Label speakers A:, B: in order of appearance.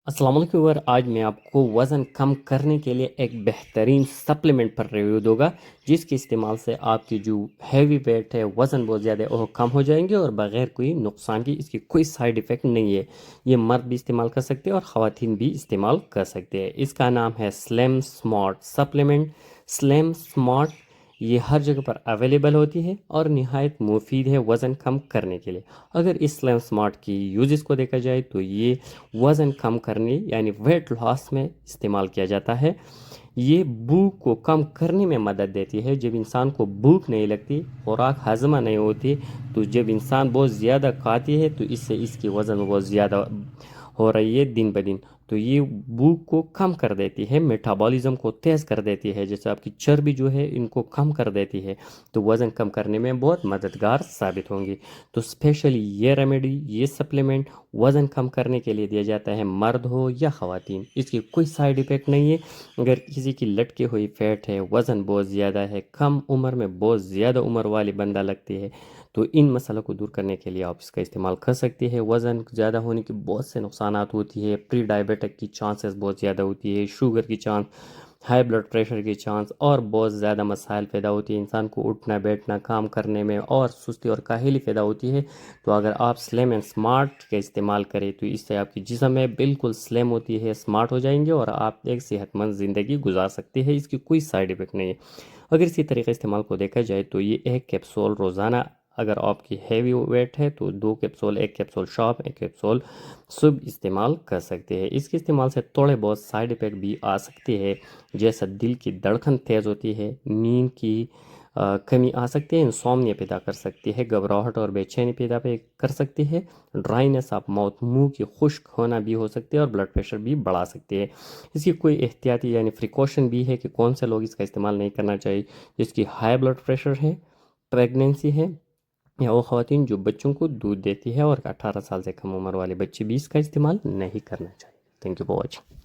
A: अस्सलाम वालेकुम व्यूअर, आज मैं आपको वज़न कम करने के लिए एक बेहतरीन सप्लीमेंट पर रिव्यू दूंगा जिसके इस्तेमाल से आपकी जो हैवी वेट है, वज़न बहुत ज़्यादा है, वो कम हो जाएंगे और बग़ैर कोई नुकसान की। इसकी कोई साइड इफ़ेक्ट नहीं है। ये मर्द भी इस्तेमाल कर सकते हैं और ख़वातीन भी इस्तेमाल कर सकते हैं। इसका नाम है slim smart supplement. Slim smart ये हर जगह पर अवेलेबल होती है और निहायत मुफीद है वज़न कम करने के लिए। अगर इस स्लिम स्मार्ट की यूजेस को देखा जाए तो ये वज़न कम करने यानी वेट लॉस में इस्तेमाल किया जाता है। ये भूख को कम करने में मदद देती है। जब इंसान को भूख नहीं लगती, खुराक हजमा नहीं होती, तो जब इंसान बहुत ज़्यादा खाती है तो इससे इसकी वज़न बहुत ज़्यादा हो रही है दिन ब दिन। तो ये भूख को कम कर देती है, मेटाबॉलिज्म को तेज़ कर देती है, जैसे आपकी चर्बी जो है इनको कम कर देती है। तो वज़न कम करने में बहुत मददगार साबित होंगी। तो स्पेशली ये रेमेडी, ये सप्लीमेंट वज़न कम करने के लिए दिया जाता है, मर्द हो या ख़वातीन। इसकी कोई साइड इफ़ेक्ट नहीं है। अगर किसी की लटकी हुई फैट है, वज़न बहुत ज़्यादा है, कम उम्र में बहुत ज़्यादा उम्र वाली बंदा लगती है, तो इन मसलों को दूर करने के लिए आप इसका इस्तेमाल कर सकते हैं। वज़न ज़्यादा होने की बहुत से नुकसानात होती है। प्री डायबिटिक की चांसेस बहुत ज़्यादा होती है, शुगर की चांस, हाई ब्लड प्रेशर की चांस और बहुत ज़्यादा मसाइल पैदा होती है। इंसान को उठना बैठना काम करने में और सुस्ती और काहली पैदा होती है। तो अगर आप स्लिम एंड स्मार्ट का इस्तेमाल करें तो इससे आपकी जिस्म है बिल्कुल स्लिम होती है, स्मार्ट हो जाएंगे और आप एक सेहतमंद ज़िंदगी गुजार सकते हैं। इसकी कोई साइड इफ़ेक्ट नहीं है। अगर इसी तरीके इस्तेमाल को देखा जाए तो ये एक कैप्सूल रोज़ाना, अगर आपकी हैवी वेट है तो 2 कैप्सूल, एक कैप्सूल शाम, एक कैप्सूल सुबह इस्तेमाल कर सकते हैं। इसके इस्तेमाल से थोड़े बहुत साइड इफ़ेक्ट भी आ सकते हैं, जैसा दिल की धड़कन तेज़ होती है, नींद की कमी आ सकती है, इंसोम्निया पैदा कर सकती है, घबराहट और बेचैनी पैदा कर सकती है, ड्राइनेस ऑफ माउथ, मुंह की खुश्क होना भी हो सकती है और ब्लड प्रेशर भी बढ़ा सकती है। इसकी कोई एहतियाती यानी प्रिकॉशन भी है कि कौन से लोग इसका इस्तेमाल नहीं करना चाहिए। जिसकी हाई ब्लड प्रेशर है, प्रेगनेंसी है, या वो ख़वातीन जो बच्चों को दूध देती है, और 18 साल से कम उम्र वाले बच्चे भी इसका इस्तेमाल नहीं करना चाहिए। Thank you for watching.